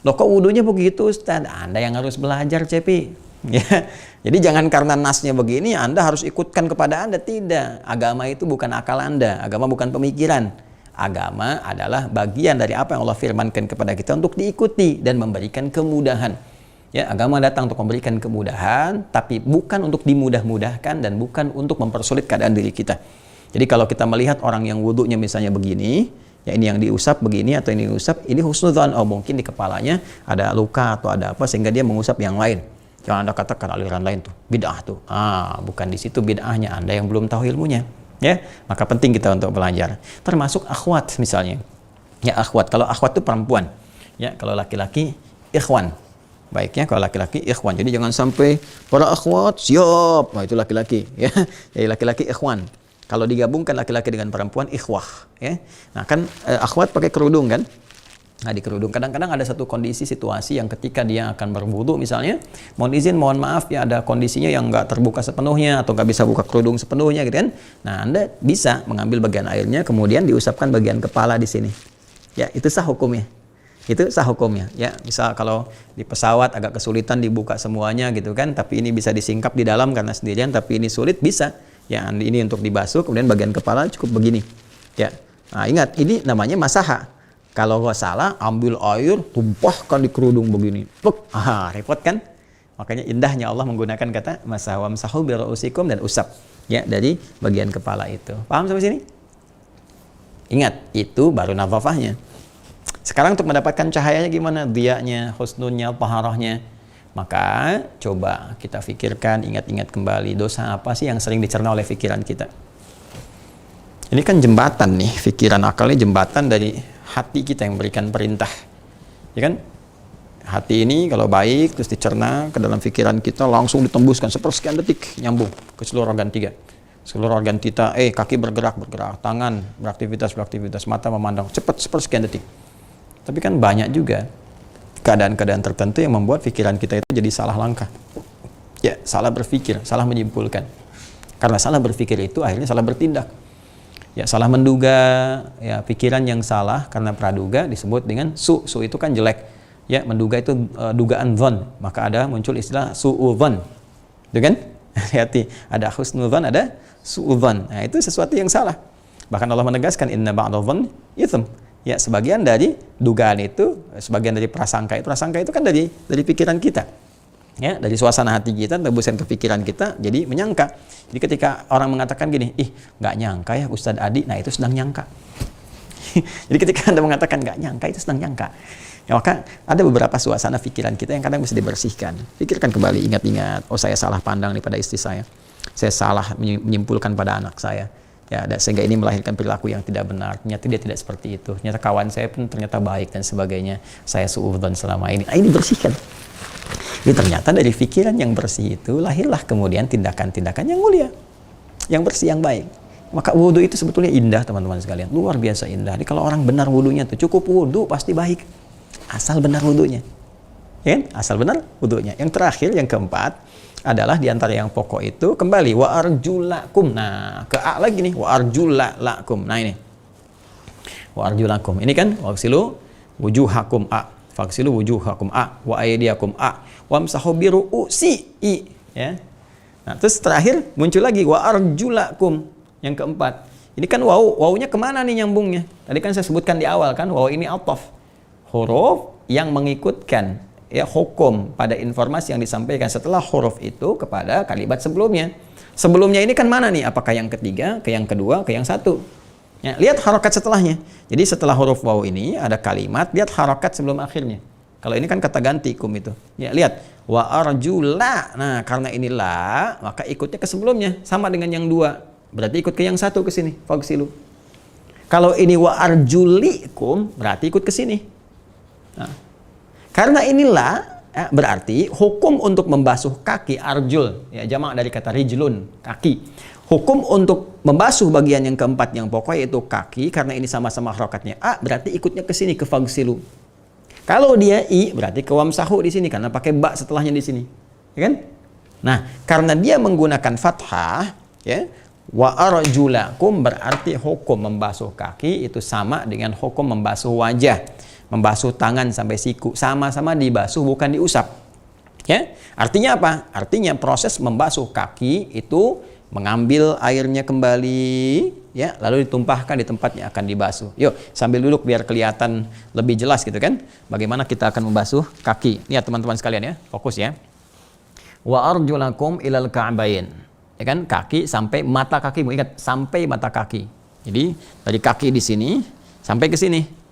Loh, kok wudunya begitu, Ustaz? Anda yang harus belajar, Cepi. Ya, jadi jangan karena nasnya begini Anda harus ikutkan kepada Anda, tidak. Agama itu bukan akal Anda, agama bukan pemikiran. Agama adalah bagian dari apa yang Allah firmankan kepada kita untuk diikuti dan memberikan kemudahan. Ya, agama datang untuk memberikan kemudahan, tapi bukan untuk dimudah-mudahkan dan bukan untuk mempersulit keadaan diri kita. Jadi kalau kita melihat orang yang wudunya misalnya begini, ya ini yang diusap begini atau ini diusap, ini husnudzon, oh mungkin di kepalanya ada luka atau ada apa sehingga dia mengusap yang lain. Jangan Anda katakan aliran lain tuh bid'ah tuh. Bukan di situ bid'ahnya, Anda yang belum tahu ilmunya. Ya, maka penting kita untuk belajar. Termasuk akhwat misalnya. Ya, akhwat. Kalau akhwat itu perempuan. Ya, kalau laki-laki ikhwan. Baiknya kalau laki-laki ikhwan. Jadi jangan sampai para akhwat siap. Nah, itu laki-laki, ya. Jadi laki-laki ikhwan. Kalau digabungkan laki-laki dengan perempuan ikhwah, ya. Nah, kan akhwat pakai kerudung kan? Nah, di kerudung kadang-kadang ada satu kondisi situasi yang ketika dia akan berwudu misalnya, mohon izin, mohon maaf ya ada kondisinya yang nggak terbuka sepenuhnya atau nggak bisa buka kerudung sepenuhnya gitu kan. Nah, Anda bisa mengambil bagian airnya kemudian diusapkan bagian kepala di sini. Ya, itu sah hukumnya. Itu sah hukumnya. Ya, misal kalau di pesawat agak kesulitan dibuka semuanya gitu kan, tapi ini bisa disingkap di dalam karena sendirian, tapi ini sulit bisa. Ya, ini untuk dibasuh kemudian bagian kepala cukup begini. Ya. Nah, ingat ini namanya masaha. Kalau nggak salah, ambil air, tumpahkan di kerudung begini. Repot kan? Makanya indahnya Allah menggunakan kata masahwamsahu biru'usikum dan usap. Ya, dari bagian kepala itu. Paham sampai sini? Ingat, itu baru nadhafahnya. Sekarang untuk mendapatkan cahayanya gimana? Diyanya, husnunnya, taharahnya. Maka coba kita pikirkan, ingat-ingat kembali dosa apa sih yang sering dicerna oleh pikiran kita. Ini kan jembatan nih, pikiran akalnya jembatan dari hati kita yang berikan perintah. Ya kan? Hati ini kalau baik terus dicerna ke dalam pikiran kita, langsung ditembuskan sepersekian detik nyambung ke seluruh organ 3. Seluruh organ kita, kaki bergerak, tangan beraktivitas, mata memandang, cepat sepersekian detik. Tapi kan banyak juga keadaan-keadaan tertentu yang membuat pikiran kita itu jadi salah langkah. Ya, salah berpikir, salah menyimpulkan. Karena salah berpikir itu akhirnya salah bertindak. Ya, salah menduga, ya pikiran yang salah karena praduga disebut dengan su. Su itu kan jelek. Ya, menduga itu dugaan dhon. Maka ada muncul istilah su'udhon. Itu kan? Hati-hati, ada husnudzon, ada su'udzon. Nah, itu sesuatu yang salah. Bahkan Allah menegaskan inna ba'dadh-dhon itsm. Ya, sebagian dari dugaan itu, sebagian dari prasangka itu kan dari pikiran kita. Ya, dari suasana hati kita tembusan ke pikiran kita jadi menyangka. Jadi ketika orang mengatakan gini, nggak nyangka ya Ustadz Adi, nah itu sedang nyangka. Jadi ketika Anda mengatakan nggak nyangka, itu sedang nyangka. Ya, maka ada beberapa suasana pikiran kita yang kadang mesti dibersihkan. Pikirkan kembali, ingat-ingat, saya salah pandang nih pada istri saya salah menyimpulkan pada anak saya. Ya, sehingga ini melahirkan perilaku yang tidak benar. Ternyata dia tidak seperti itu. Ternyata kawan saya pun ternyata baik dan sebagainya. Saya suudzon selama ini. Nah, ini bersihkan. Jadi ternyata dari pikiran yang bersih itu lahirlah kemudian tindakan-tindakan yang mulia, yang bersih, yang baik. Maka wudhu itu sebetulnya indah, teman-teman sekalian. Luar biasa indah. Jadi kalau orang benar wudhunya tuh cukup wudhu pasti baik. Asal benar wudhunya. Ya kan? Asal benar wudhunya. Yang terakhir, yang keempat adalah diantara yang pokok itu kembali wa arjulakum. Nah, ke A lagi nih, wa arjulakum. Nah ini. Wa arjulakum. Ini kan waghsilu wujuhakum A. Faghsilu wujuhakum A wa aydiyakum A. Wamsahu bi ru'usi I, ya. Nah, terus terakhir muncul lagi wa arjulakum yang keempat. Ini kan wawunya kemana nih nyambungnya? Tadi kan saya sebutkan di awal kan, wawu ini ataf. Huruf yang mengikutkan ya hukum pada informasi yang disampaikan setelah huruf itu kepada kalimat sebelumnya. Sebelumnya ini kan mana nih? Apakah yang ketiga, ke yang kedua, ke yang satu? Ya, lihat harokat setelahnya. Jadi setelah huruf waw ini ada kalimat, lihat harokat sebelum akhirnya. Kalau ini kan kata ganti kum itu. Ya, lihat wa arjula. Nah, karena ini la, maka ikutnya ke sebelumnya sama dengan yang dua. Berarti ikut ke yang satu ke sini. Faghsilu. Kalau ini wa arjulikum, berarti ikut ke sini. Nah, karena inilah berarti hukum untuk membasuh kaki arjul, ya jamak dari kata rijlun, kaki. Hukum untuk membasuh bagian yang keempat yang pokok yaitu kaki, karena ini sama-sama harokatnya A, berarti ikutnya ke sini ke faghsilu. Kalau dia I, berarti ke wamsahu di sini karena pakai ba setelahnya di sini, ya kan? Nah, karena dia menggunakan fathah, ya, wa arjulakum berarti hukum membasuh kaki itu sama dengan hukum membasuh wajah. Membasuh tangan sampai siku, sama-sama dibasuh bukan diusap. Ya, artinya apa? Artinya proses membasuh kaki itu mengambil airnya kembali, ya, lalu ditumpahkan di tempat yang akan dibasuh. Yuk, sambil duduk biar kelihatan lebih jelas gitu kan? Bagaimana kita akan membasuh kaki? Lihat teman-teman sekalian ya, fokus ya. Wa arjulakum ilal ka'bain. Ya kan? Kaki sampai mata kakimu. Ingat, sampai mata kaki. Jadi dari kaki di sini sampai ke sini.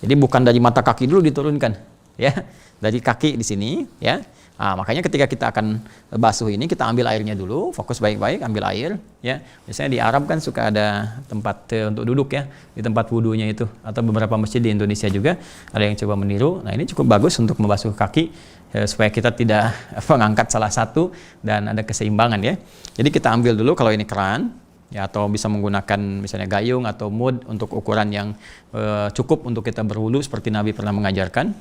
Jadi bukan dari mata kaki dulu diturunkan, ya, dari kaki di sini, ya. Nah, makanya ketika kita akan basuh ini kita ambil airnya dulu, fokus baik-baik, ambil air, ya. Biasanya di Arab kan suka ada tempat untuk duduk ya, di tempat wudhunya itu, atau beberapa masjid di Indonesia juga ada yang coba meniru. Nah, ini cukup bagus untuk membasuh kaki supaya kita tidak mengangkat salah satu dan ada keseimbangan ya. Jadi kita ambil dulu kalau ini keran. Ya, atau bisa menggunakan misalnya gayung atau mud untuk ukuran yang cukup untuk kita berwudu seperti Nabi pernah mengajarkan.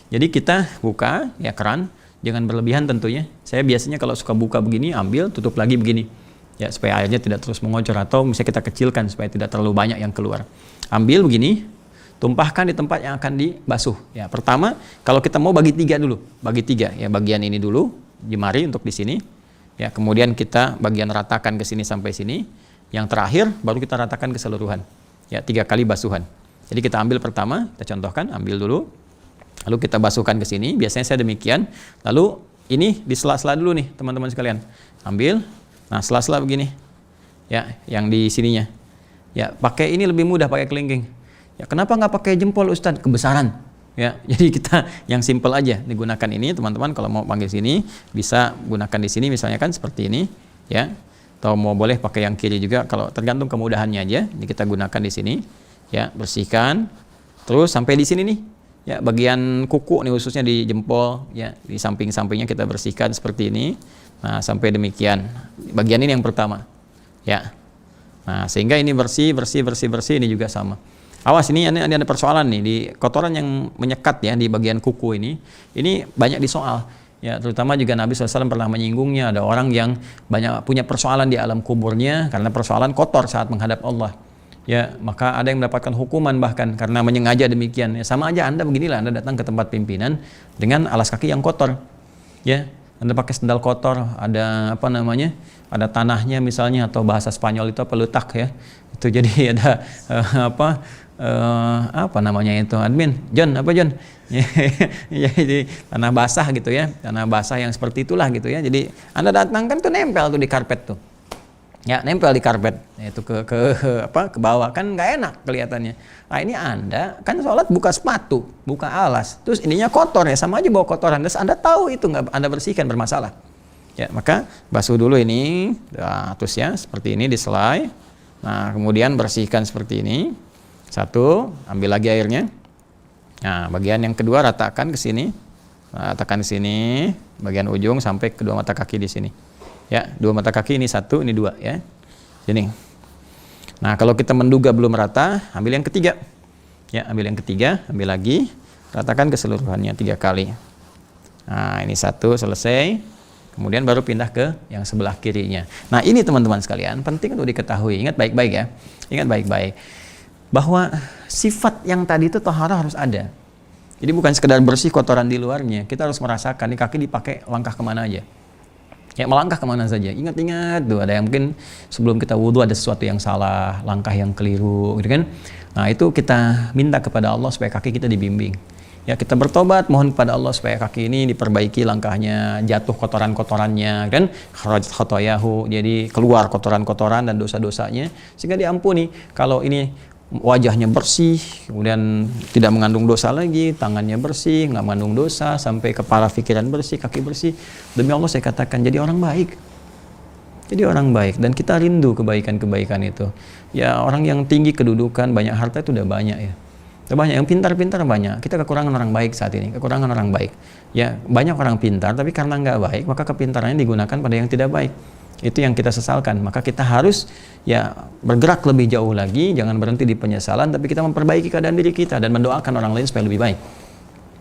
Jadi kita buka ya keran, jangan berlebihan tentunya. Saya biasanya kalau suka buka begini, ambil, tutup lagi begini. Ya, supaya airnya tidak terus mengocor atau misalnya kita kecilkan supaya tidak terlalu banyak yang keluar. Ambil begini, tumpahkan di tempat yang akan dibasuh. Ya, pertama kalau kita mau bagi tiga dulu, bagi tiga ya, bagian ini dulu, jemari untuk di sini. Ya, kemudian kita bagian ratakan ke sini sampai sini. Yang terakhir baru kita ratakan keseluruhan. Ya, 3 kali basuhan. Jadi kita ambil pertama, kita contohkan, ambil dulu. Lalu kita basuhkan ke sini, biasanya saya demikian. Lalu ini di sela-sela dulu nih, teman-teman sekalian. Ambil. Nah, sela-sela begini. Ya, yang di sininya. Ya, pakai ini lebih mudah, pakai kelingking. Ya, kenapa nggak pakai jempol Ustadz? Kebesaran. Ya, jadi kita yang simple aja digunakan ini, teman-teman. Kalau mau panggil sini, bisa gunakan di sini misalnya kan seperti ini, ya. Atau mau boleh pakai yang kiri juga, kalau tergantung kemudahannya aja. Ini kita gunakan di sini, ya. Bersihkan, terus sampai di sini nih, ya. Bagian kuku nih khususnya di jempol, ya. Di samping-sampingnya kita bersihkan seperti ini. Nah, sampai demikian. Bagian ini yang pertama, ya. Nah, sehingga ini bersih. Ini juga sama. Awas, ini ada persoalan nih di kotoran yang menyekat ya di bagian kuku ini. Ini banyak disoal. Ya, terutama juga Nabi SAW pernah menyinggungnya. Ada orang yang banyak punya persoalan di alam kuburnya karena persoalan kotor saat menghadap Allah. Ya, maka ada yang mendapatkan hukuman bahkan karena menyengaja demikian. Ya, sama aja Anda beginilah, Anda datang ke tempat pimpinan dengan alas kaki yang kotor. Ya, Anda pakai sendal kotor, ada apa namanya? Ada tanahnya misalnya, atau bahasa Spanyol itu apa, letak ya. Itu jadi ada apa namanya itu, admin John ya, jadi tanah basah gitu ya, tanah basah yang seperti itulah gitu ya. Jadi Anda datang kan tuh nempel tuh di karpet tuh, ya, nempel di karpet itu ke bawah kan nggak enak kelihatannya. Nah, ini Anda kan sholat buka sepatu, buka alas, terus ininya kotor ya, sama aja bawa kotoran. Terus Anda tahu itu nggak Anda bersihkan, bermasalah. Ya, maka basuh dulu ini, nah, terus ya seperti ini diselai. Nah, kemudian bersihkan seperti ini. Satu, ambil lagi airnya. Nah, bagian yang kedua ratakan ke sini. Nah, ratakan ke sini, bagian ujung sampai kedua mata kaki di sini. Ya, dua mata kaki ini satu, ini dua ya. Sini. Nah, kalau kita menduga belum rata, ambil yang ketiga. Ya, ambil yang ketiga, ambil lagi, ratakan keseluruhannya 3 kali. Nah, ini satu selesai. Kemudian baru pindah ke yang sebelah kirinya. Nah, ini teman-teman sekalian, penting untuk diketahui. Ingat baik-baik ya. Ingat baik-baik. Bahwa sifat yang tadi itu taharah harus ada. Jadi bukan sekedar bersih kotoran di luarnya, kita harus merasakan di kaki dipakai langkah kemana aja. Ya, melangkah kemana saja. Ingat-ingat tuh, ada yang mungkin sebelum kita wudhu ada sesuatu yang salah, langkah yang keliru, gitu kan. Nah, itu kita minta kepada Allah supaya kaki kita dibimbing. Ya, kita bertobat, mohon kepada Allah supaya kaki ini diperbaiki langkahnya, jatuh kotoran-kotorannya, kan? Kharajat khotoyahu, jadi keluar kotoran-kotoran dan dosa-dosanya, sehingga diampuni. Kalau ini wajahnya bersih, kemudian tidak mengandung dosa lagi, tangannya bersih, nggak mengandung dosa, sampai kepala pikiran bersih, kaki bersih. Demi Allah saya katakan, jadi orang baik. Jadi orang baik, dan kita rindu kebaikan-kebaikan itu. Ya, orang yang tinggi kedudukan, banyak harta itu udah banyak ya. Udah banyak, yang pintar-pintar banyak. Kita kekurangan orang baik saat ini, kekurangan orang baik. Ya, banyak orang pintar, tapi karena nggak baik, maka kepintarannya digunakan pada yang tidak baik. Itu yang kita sesalkan. Maka kita harus ya bergerak lebih jauh lagi, jangan berhenti di penyesalan, tapi kita memperbaiki keadaan diri kita dan mendoakan orang lain supaya lebih baik.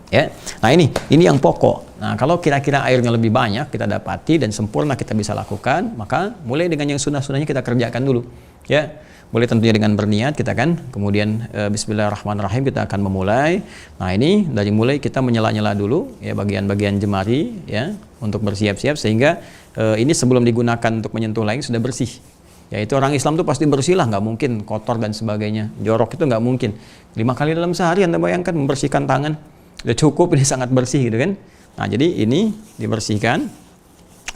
Ya. Nah, ini yang pokok. Nah, kalau kira-kira airnya lebih banyak kita dapati dan sempurna kita bisa lakukan, maka mulai dengan yang sunnah-sunnahnya kita kerjakan dulu. Ya. Boleh tentunya dengan berniat kita kan, kemudian bismillahirrahmanirrahim kita akan memulai. Nah, ini dari mulai kita menyela-nyela dulu ya bagian-bagian jemari ya untuk bersiap-siap, sehingga ini sebelum digunakan untuk menyentuh lain sudah bersih. Ya, itu orang Islam tuh pasti bersih lah, nggak mungkin kotor dan sebagainya. Jorok itu nggak mungkin. 5 kali dalam sehari Anda bayangkan membersihkan tangan. Udah cukup, ini sangat bersih gitu kan. Nah, jadi ini dibersihkan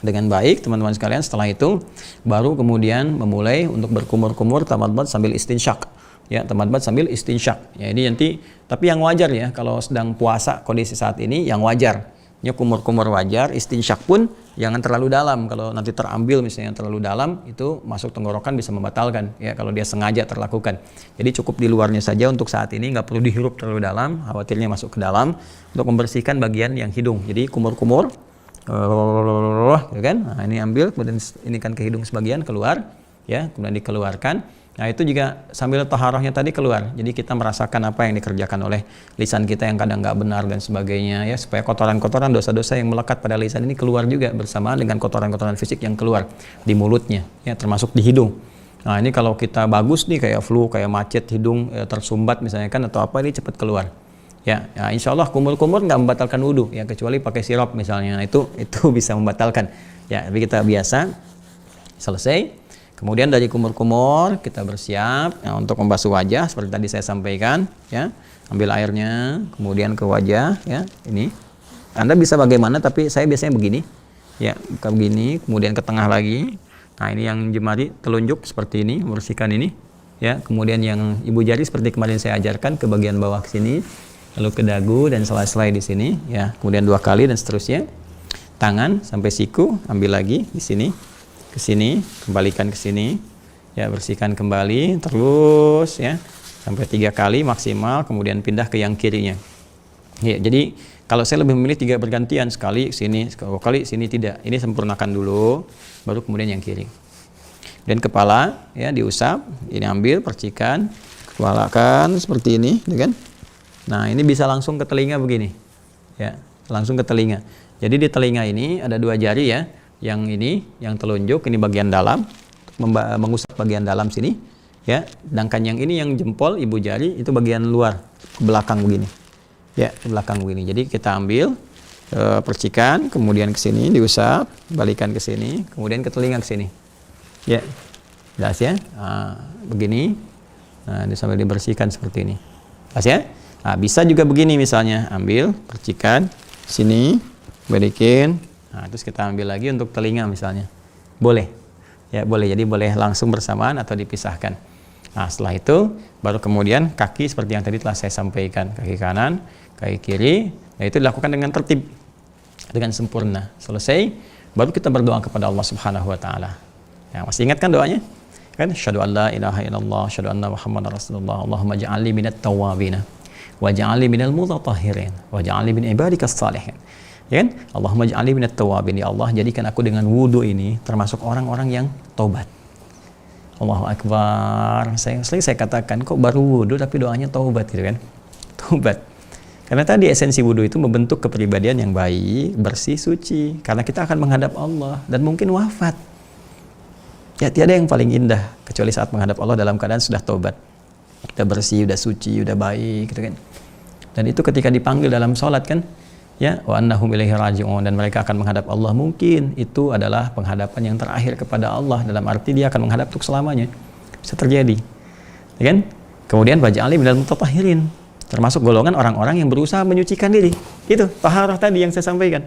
dengan baik teman-teman sekalian. Setelah itu baru kemudian memulai untuk berkumur-kumur, tamadmat sambil istinsyak. Ya, tamadmat sambil istinsyak. Ya, ini nanti tapi yang wajar ya, kalau sedang puasa kondisi saat ini yang wajar. Ya, kumur-kumur wajar, istinsyak pun jangan terlalu dalam. Kalau nanti terambil misalnya terlalu dalam, itu masuk tenggorokan bisa membatalkan ya kalau dia sengaja terlakukan. Jadi cukup di luarnya saja untuk saat ini, nggak perlu dihirup terlalu dalam, khawatirnya masuk ke dalam untuk membersihkan bagian yang hidung. Jadi kumur-kumur gitu kan. Nah, ini ambil, kemudian ini kan ke hidung sebagian keluar ya, kemudian dikeluarkan. Nah, itu juga sambil taharahnya tadi keluar. Jadi kita merasakan apa yang dikerjakan oleh lisan kita yang kadang nggak benar dan sebagainya ya, supaya kotoran-kotoran, dosa-dosa yang melekat pada lisan ini keluar juga bersamaan dengan kotoran-kotoran fisik yang keluar di mulutnya ya, termasuk di hidung. Nah, ini kalau kita bagus nih kayak flu, kayak macet hidung tersumbat misalnya kan atau apa, ini cepat keluar. Ya, insya Allah kumur-kumur nggak membatalkan wudhu ya, kecuali pakai sirop misalnya. Nah, itu bisa membatalkan ya, tapi kita biasa selesai. Kemudian dari kumur-kumur kita bersiap untuk membasuh wajah seperti tadi saya sampaikan ya. Ambil airnya, kemudian ke wajah ya. Ini Anda bisa bagaimana, tapi saya biasanya begini ya, buka begini, kemudian ke tengah lagi. Nah, ini yang jemari telunjuk seperti ini, membersihkan ini ya. Kemudian yang ibu jari seperti kemarin saya ajarkan ke bagian bawah ke sini, lalu ke dagu dan selai-selai di sini, ya. Kemudian 2 kali dan seterusnya. Tangan sampai siku, ambil lagi di sini, ke sini, kembalikan ke sini, ya, bersihkan kembali, terus ya sampai 3 kali maksimal, kemudian pindah ke yang kirinya. Ya, jadi kalau saya lebih memilih 3 bergantian, sekali sini, sekali sini, tidak. Ini sempurnakan dulu, baru kemudian yang kiri. Dan kepala ya diusap, ini ambil percikan, kepalakan seperti ini, kan? Nah, ini bisa langsung ke telinga begini. Ya, langsung ke telinga. Jadi di telinga ini ada 2 jari ya. Yang ini, yang telunjuk ini bagian dalam, mengusap bagian dalam sini, ya. Sedangkan yang ini yang jempol ibu jari itu bagian luar, ke belakang begini. Ya, ke belakang begini. Jadi kita ambil percikan, kemudian ke sini diusap, balikan ke sini, kemudian ke telinga ke sini. Ya, jelas ya. Nah, begini. Nah, ini sambil dibersihkan seperti ini. Jelas ya. Nah, bisa juga begini misalnya, ambil percikan sini, balikin. Nah, terus kita ambil lagi untuk telinga misalnya. Boleh. Ya, boleh. Jadi boleh langsung bersamaan atau dipisahkan. Nah, setelah itu baru kemudian kaki seperti yang tadi telah saya sampaikan, kaki kanan, kaki kiri. Nah, itu dilakukan dengan tertib, dengan sempurna. Selesai, baru kita berdoa kepada Allah Subhanahu wa taala. Ya, masih ingat kan doanya? Kan syahadu an la ilaha illallah, syahadu anna Muhammadar Rasulullah, Allahumma ja'alni minat tawwabin wa ja'alni minal mutatahhirin wa ja'alni min ibadikas salihin. Ya kan? Allahumma ja'alni minat tawwabin, ya Allah, jadikan aku dengan wudu ini termasuk orang-orang yang taubat. Allahu Akbar. Saya katakan, kok baru wudhu tapi doanya taubat gitu kan? Taubat. Karena tadi esensi wudhu itu membentuk kepribadian yang baik, bersih, suci. Karena kita akan menghadap Allah dan mungkin wafat. Ya, tiada yang paling indah kecuali saat menghadap Allah dalam keadaan sudah taubat. Kita bersih, sudah suci, sudah baik gitu kan? Dan itu ketika dipanggil dalam sholat kan, ya, wa annahum ilaihi raji'un, dan mereka akan menghadap Allah, mungkin itu adalah penghadapan yang terakhir kepada Allah, dalam arti dia akan menghadap untuk selamanya. Bisa terjadi, ya kan? Kemudian waj'alni minal mutatahhirin, termasuk golongan orang-orang yang berusaha menyucikan diri. Itu taharah tadi yang saya sampaikan.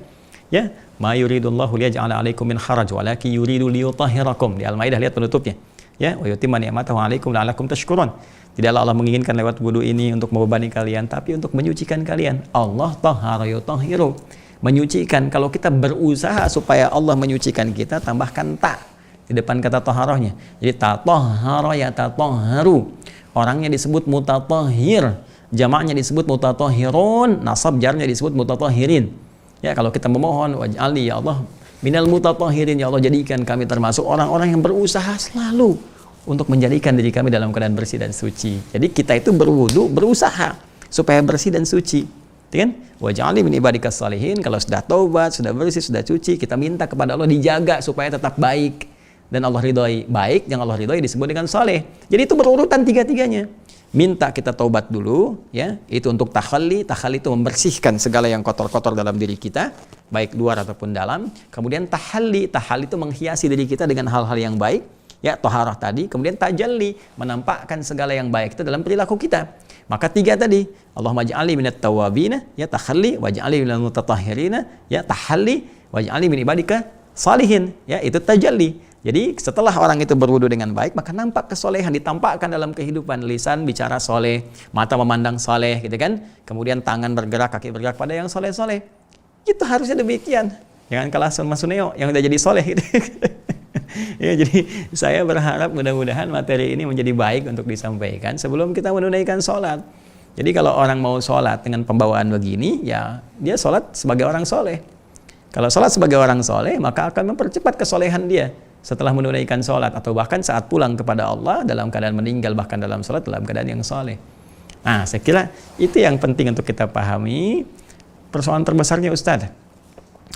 Ya, ma yuridullahu liyaj'ala 'alaikum min haraj walakin yuridu liyutahhirakum. Di Al-Maidah lihat penutupnya. Ya, wa yutimma ni'matahu 'alaikum la'allakum tashkurun. Tidaklah Allah menginginkan lewat wudu ini untuk membebani kalian, tapi untuk menyucikan kalian. Allah tahara yutahhiru, menyucikan. Kalau kita berusaha supaya Allah menyucikan kita, tambahkan ta di depan kata taharahnya. Jadi tatahhara yatatahharu. Orangnya disebut mutatahhir, jamaknya disebut mutatahhirun, nasab jarnya disebut mutatahhirin. Ya, kalau kita memohon waj'alni ya Allah minal mutatahhirin, ya Allah jadikan kami termasuk orang-orang yang berusaha selalu untuk menjadikan diri kami dalam keadaan bersih dan suci. Jadi kita itu berwudu, berusaha supaya bersih dan suci, kan? Waj'alni min ibadikas salihin. Kalau sudah taubat, sudah bersih, sudah suci, kita minta kepada Allah dijaga supaya tetap baik dan Allah ridhoi. Baik yang Allah ridhoi disebut dengan saleh. Jadi itu berurutan tiga-tiganya. Minta kita taubat dulu, ya. Itu untuk takhalli. Takhalli itu membersihkan segala yang kotor-kotor dalam diri kita, baik luar ataupun dalam. Kemudian tahalli. Tahalli itu menghiasi diri kita dengan hal-hal yang baik. Ya, taharah tadi, kemudian tajalli, menampakkan segala yang baik itu dalam perilaku kita. Maka 3 tadi, Allahumma ja'alni minat tawwabina, ya tahalli, waj'alni minal mutatahhirina, ya tahalli, waj'alni min ibadika salihin, ya itu tajalli. Jadi setelah orang itu berwudu dengan baik, maka nampak kesolehan ditampakkan dalam kehidupan. Lisan bicara soleh, mata memandang soleh, gitu kan. Kemudian tangan bergerak, kaki bergerak pada yang soleh-soleh. Itu harusnya demikian. Jangan kalah sama Suneo yang udah jadi soleh gitu. Ya, jadi saya berharap mudah-mudahan materi ini menjadi baik untuk disampaikan sebelum kita menunaikan sholat. Jadi kalau orang mau sholat dengan pembawaan begini, ya dia sholat sebagai orang soleh. Kalau sholat sebagai orang soleh, maka akan mempercepat kesolehan dia setelah menunaikan sholat, atau bahkan saat pulang kepada Allah dalam keadaan meninggal, bahkan dalam sholat dalam keadaan yang soleh. Nah, saya kira itu yang penting untuk kita pahami. Persoalan terbesarnya Ustadz,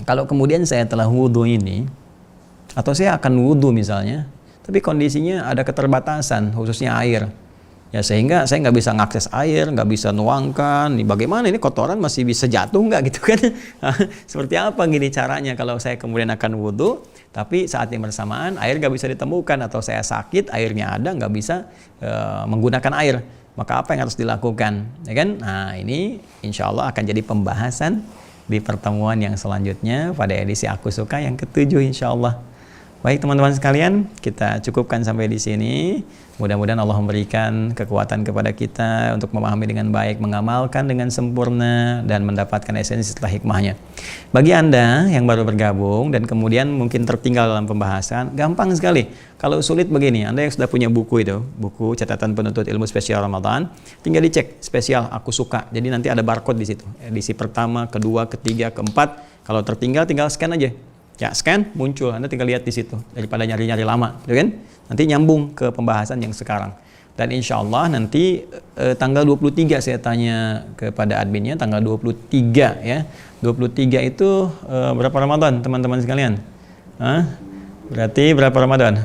kalau kemudian saya telah wudhu ini, atau saya akan wudhu misalnya, tapi kondisinya ada keterbatasan, khususnya air. Ya, sehingga saya nggak bisa ngakses air, nggak bisa nuangkan. Nih, bagaimana ini kotoran masih bisa jatuh nggak gitu kan? Seperti apa gini caranya kalau saya kemudian akan wudhu, tapi saat yang bersamaan air nggak bisa ditemukan, atau saya sakit, airnya ada, nggak bisa menggunakan air. Maka apa yang harus dilakukan? Ya kan? Nah, ini insya Allah akan jadi pembahasan di pertemuan yang selanjutnya pada edisi Aku Suka yang ke-7 insya Allah. Baik teman-teman sekalian, kita cukupkan sampai di sini. Mudah-mudahan Allah memberikan kekuatan kepada kita untuk memahami dengan baik, mengamalkan dengan sempurna, dan mendapatkan esensi setelah hikmahnya. Bagi Anda yang baru bergabung dan kemudian mungkin tertinggal dalam pembahasan, gampang sekali. Kalau sulit begini, Anda yang sudah punya buku itu, buku catatan penuntut ilmu spesial Ramadan, tinggal dicek spesial aku suka. Jadi nanti ada barcode di situ. Edisi pertama, kedua, ketiga, keempat. Kalau tertinggal tinggal scan aja. Ya, scan muncul, Anda tinggal lihat di situ daripada nyari-nyari lama, gitu kan? Nanti nyambung ke pembahasan yang sekarang. Dan insya Allah nanti tanggal 23 saya tanya kepada adminnya, tanggal 23 ya. 23 itu berapa Ramadan teman-teman sekalian? Berarti berapa Ramadan?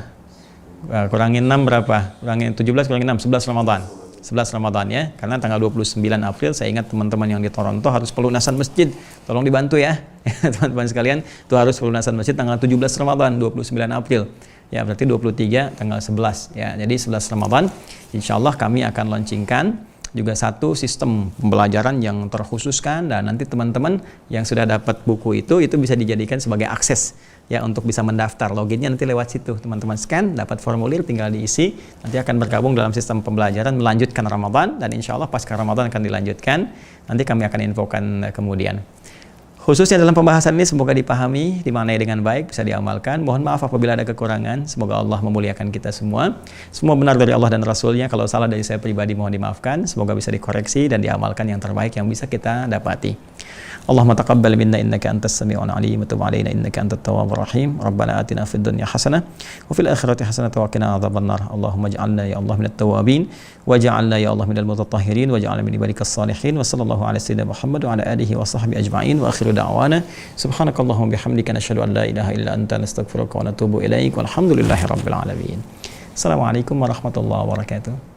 Kurangin 6 berapa? Kurangin 17 kurangin 6, 11 Ramadan. 11 Ramadan ya, karena tanggal 29 April saya ingat teman-teman yang di Toronto harus pelunasan masjid, tolong dibantu ya teman-teman sekalian, itu harus pelunasan masjid tanggal 17 Ramadan, 29 April ya, berarti 23 tanggal 11 ya, jadi 11 Ramadan insya Allah kami akan launchingkan juga satu sistem pembelajaran yang terkhususkan, dan nanti teman-teman yang sudah dapat buku itu bisa dijadikan sebagai akses ya untuk bisa mendaftar. Loginnya nanti lewat situ, teman-teman scan, dapat formulir, tinggal diisi, nanti akan bergabung dalam sistem pembelajaran melanjutkan Ramadan, dan insya Allah pasca Ramadan akan dilanjutkan, nanti kami akan infokan kemudian. Khususnya dalam pembahasan ini semoga dipahami, dimaknai dengan baik, bisa diamalkan. Mohon maaf apabila ada kekurangan. Semoga Allah memuliakan kita semua. Semua benar dari Allah dan Rasulnya. Kalau salah dari saya pribadi mohon dimaafkan. Semoga bisa dikoreksi dan diamalkan yang terbaik yang bisa kita dapati. Allahumma taqabbal minna innaka antas sami'un alim wa tub 'alaina innaka antat tawwabur rahim. Rabbana atina fid dunya hasanah wa fil akhirati hasanah wa qina adzabannar. Allahumma ij'alna ya Allah minat tawwabin waj'alna ya Allah minal mutatahhirin waj'alna min ibadikas salihin. Wa sallallahu ala sayyidina Muhammad wa ala alihi wa sahbihi ajma'in wa akhiru da'wana subhanakallahumma bihamdika nashhadu an la ilaha illa anta nastaghfiruka wa natubu ilaik walhamdulillahi rabbil alamin. Assalamualaikum warahmatullahi wabarakatuh.